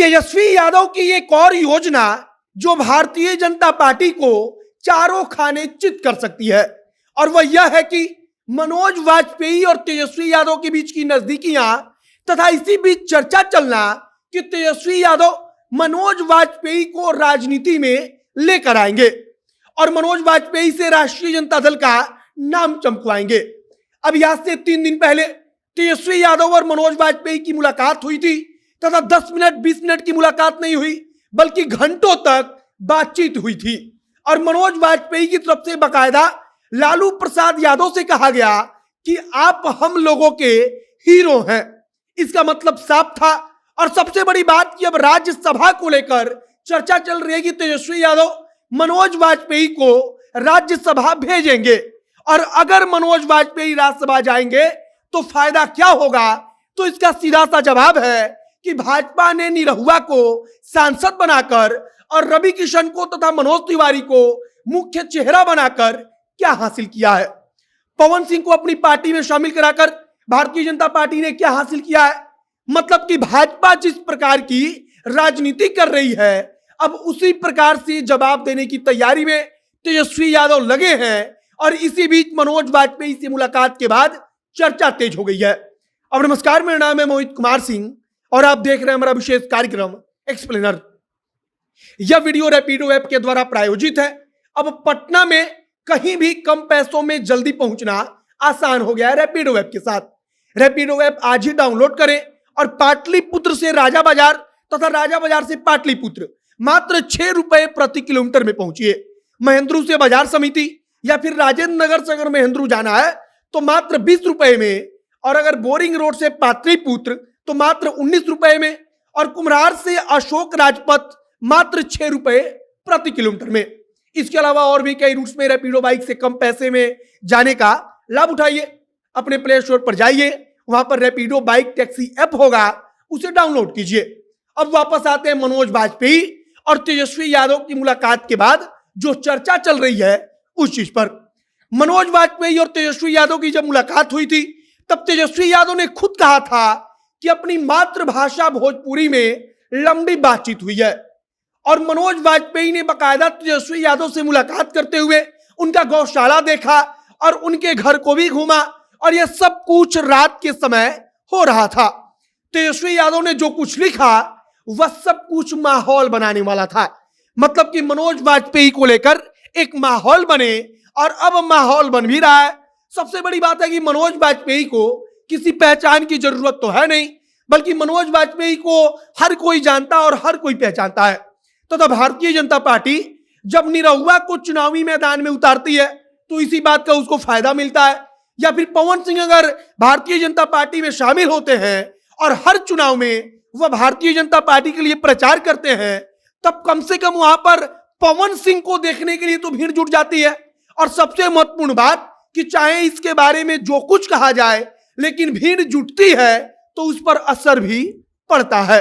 तेजस्वी यादव की एक और योजना जो भारतीय जनता पार्टी को चारों खाने चित कर सकती है, और वह यह है कि मनोज वाजपेयी और तेजस्वी यादव के बीच की नजदीकियां तथा इसी बीच चर्चा चलना कि तेजस्वी यादव मनोज वाजपेयी को राजनीति में लेकर आएंगे और मनोज वाजपेयी से राष्ट्रीय जनता दल का नाम चमकवाएंगे। अब यहां से 3 दिन पहले तेजस्वी यादव और मनोज वाजपेयी की मुलाकात हुई थी तथा 10 मिनट 20 मिनट की मुलाकात नहीं हुई बल्कि घंटों तक बातचीत हुई थी और मनोज वाजपेयी की तरफ से बकायदा लालू प्रसाद यादव से कहा गया कि आप हम लोगों के हीरो हैं। इसका मतलब साफ था। और सबसे बड़ी बात कि अब राज्यसभा को लेकर चर्चा चल रही है कि तेजस्वी यादव मनोज वाजपेयी को राज्यसभा भेजेंगे और अगर मनोज वाजपेयी राज्यसभा जाएंगे तो फायदा क्या होगा। तो इसका सीधा सा जवाब है कि भाजपा ने निरहुआ को सांसद बनाकर और रवि किशन को तथा मनोज तिवारी को मुख्य चेहरा बनाकर क्या हासिल किया है। पवन सिंह को अपनी पार्टी में शामिल कराकर भारतीय जनता पार्टी ने क्या हासिल किया है। मतलब कि भाजपा जिस प्रकार की राजनीति कर रही है अब उसी प्रकार से जवाब देने की तैयारी में तेजस्वी यादव लगे हैं और इसी बीच मनोज वाजपेयी से मुलाकात के बाद चर्चा तेज हो गई है। अब नमस्कार, मेरा नाम है मोहित कुमार सिंह और आप देख रहे हैं हमारा विशेष कार्यक्रम एक्सप्लेनर। यह वीडियो रैपिडो ऐप के द्वारा प्रायोजित है। अब पटना में कहीं भी कम पैसों में जल्दी पहुंचना आसान हो गया है रैपिडो ऐप के साथ। रैपिडो ऐप आज ही डाउनलोड करें और पाटलिपुत्र से राजा बाजार तथा राजा बाजार से पाटलिपुत्र मात्र 6 रुपए प्रति किलोमीटर में पहुंचिए। महेंद्रू से बाजार समिति या फिर राजेंद्र नगर से अगर महेंद्रू जाना है तो मात्र 20 रुपए में, और अगर बोरिंग रोड से पाटलिपुत्र तो मात्र 19 रुपए में, और कुम्हरार से अशोक राजपथ मात्र 6 रुपए प्रति किलोमीटर में। इसके अलावा और भी कई रूट्स में रैपिडो बाइक से कम पैसे में जाने का लाभ उठाइए। अपने प्ले स्टोर पर जाइए, वहां पर रैपिडो बाइक टैक्सी ऐप होगा, उसे डाउनलोड कीजिए। अब वापस आते हैं मनोज वाजपेयी और तेजस्वी यादव की मुलाकात के बाद जो चर्चा चल रही है उस चीज पर। मनोज वाजपेयी और तेजस्वी यादव की जब मुलाकात हुई थी तब तेजस्वी यादव ने खुद कहा था कि अपनी मातृभाषा भोजपुरी में लंबी बातचीत हुई है और मनोज वाजपेयी ने बकायदा तेजस्वी यादव से मुलाकात करते हुए उनका गौशाला देखा और उनके घर को भी घूमा और यह सब कुछ रात के समय हो रहा था। तेजस्वी यादव ने जो कुछ लिखा वह सब कुछ माहौल बनाने वाला था। मतलब कि मनोज वाजपेयी को लेकर एक माहौल बने और अब माहौल बन भी रहा है। सबसे बड़ी बात है कि मनोज वाजपेयी को किसी पहचान की जरूरत तो है नहीं, बल्कि मनोज वाजपेयी को हर कोई जानता और हर कोई पहचानता है। तो भारतीय जनता पार्टी जब निरहुआ को चुनावी मैदान में उतारती है तो इसी बात का उसको फायदा मिलता है। या फिर पवन सिंह अगर भारतीय जनता पार्टी में शामिल होते हैं और हर चुनाव में वह भारतीय जनता पार्टी के लिए प्रचार करते हैं तब कम से कम वहां पर पवन सिंह को देखने के लिए तो भीड़ जुट जाती है। और सबसे महत्वपूर्ण बात कि चाहे इसके बारे में जो कुछ कहा जाए लेकिन भीड़ जुटती है तो उस पर असर भी पड़ता है।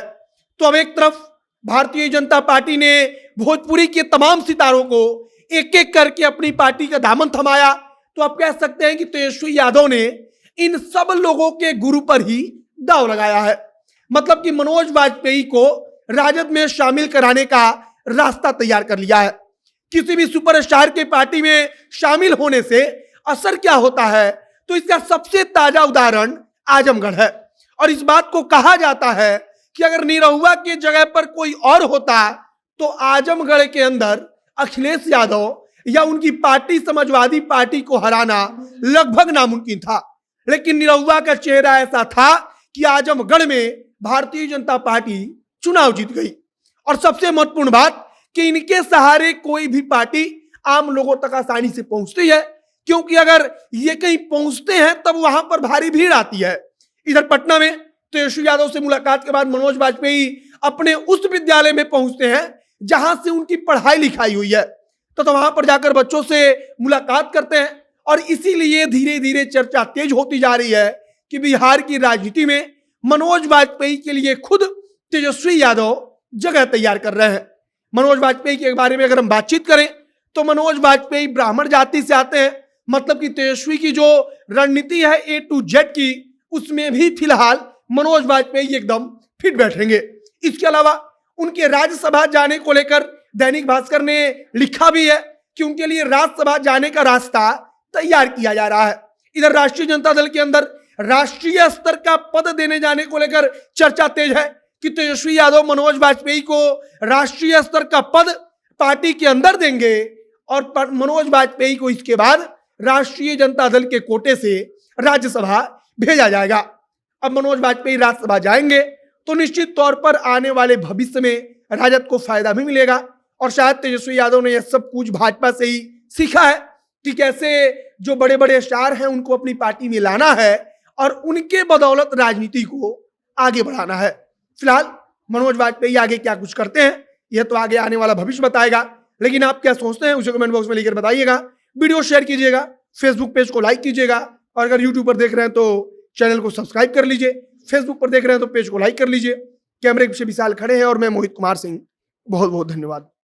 तो अब एक तरफ भारतीय जनता पार्टी ने भोजपुरी के तमाम सितारों को एक एक करके अपनी पार्टी का दामन थमाया, तो आप कह सकते हैं कि तेजस्वी यादव ने इन सब लोगों के गुरु पर ही दांव लगाया है। मतलब कि मनोज वाजपेयी को राजद में शामिल कराने का रास्ता तैयार कर लिया है। किसी भी सुपरस्टार के पार्टी में शामिल होने से असर क्या होता है, तो इसका सबसे ताजा उदाहरण आजमगढ़ है। और इस बात को कहा जाता है कि अगर निरहुआ के जगह पर कोई और होता तो आजमगढ़ के अंदर अखिलेश यादव या उनकी पार्टी समाजवादी पार्टी को हराना लगभग नामुमकिन था। लेकिन निरहुआ का चेहरा ऐसा था कि आजमगढ़ में भारतीय जनता पार्टी चुनाव जीत गई। और सबसे महत्वपूर्ण बात कि इनके सहारे कोई भी पार्टी आम लोगों तक आसानी से पहुंचती है, क्योंकि अगर ये कहीं पहुंचते हैं तब वहां पर भारी भीड़ आती है। इधर पटना में तेजस्वी यादव से मुलाकात के बाद मनोज वाजपेयी अपने उस विद्यालय में पहुंचते हैं जहां से उनकी पढ़ाई लिखाई हुई है, तो वहां पर जाकर बच्चों से मुलाकात करते हैं। और इसीलिए धीरे धीरे चर्चा तेज होती जा रही है कि बिहार की राजनीति में मनोज वाजपेयी के लिए खुद तेजस्वी यादव जगह तैयार कर रहे हैं। मनोज वाजपेयी के बारे में अगर हम बातचीत करें तो मनोज वाजपेयी ब्राह्मण जाति से आते हैं। मतलब कि तेजस्वी की जो रणनीति है A to Z की, उसमें भी फिलहाल मनोज वाजपेयी एकदम फिट बैठेंगे। इसके अलावा उनके राज्यसभा जाने को लेकर दैनिक भास्कर ने लिखा भी है कि उनके लिए राज्यसभा जाने का रास्ता तैयार किया जा रहा है। इधर राष्ट्रीय जनता दल के अंदर राष्ट्रीय स्तर का पद देने जाने को लेकर चर्चा तेज है कि तेजस्वी यादव मनोज वाजपेयी को राष्ट्रीय स्तर का पद पार्टी के अंदर देंगे और मनोज वाजपेयी को इसके बाद राष्ट्रीय जनता दल के कोटे से राज्यसभा भेजा जाएगा। अब मनोज वाजपेयी राज्यसभा जाएंगे तो निश्चित तौर पर आने वाले भविष्य में राजद को फायदा भी मिलेगा और शायद तेजस्वी यादव ने यह सब कुछ भाजपा से ही सीखा है कि कैसे जो बड़े बड़े स्टार हैं उनको अपनी पार्टी में लाना है और उनके बदौलत राजनीति को आगे बढ़ाना है। फिलहाल मनोज वाजपेयी आगे क्या कुछ करते हैं यह तो आगे आने वाला भविष्य बताएगा, लेकिन आप क्या सोचते हैं उसे कमेंट बॉक्स में लिखकर बताइएगा। वीडियो शेयर कीजिएगा, फेसबुक पेज को लाइक कीजिएगा और अगर यूट्यूब पर देख रहे हैं तो चैनल को सब्सक्राइब कर लीजिए, फेसबुक पर देख रहे हैं तो पेज को लाइक कर लीजिए। कैमरे से विशाल खड़े हैं और मैं मोहित कुमार सिंह। बहुत बहुत धन्यवाद।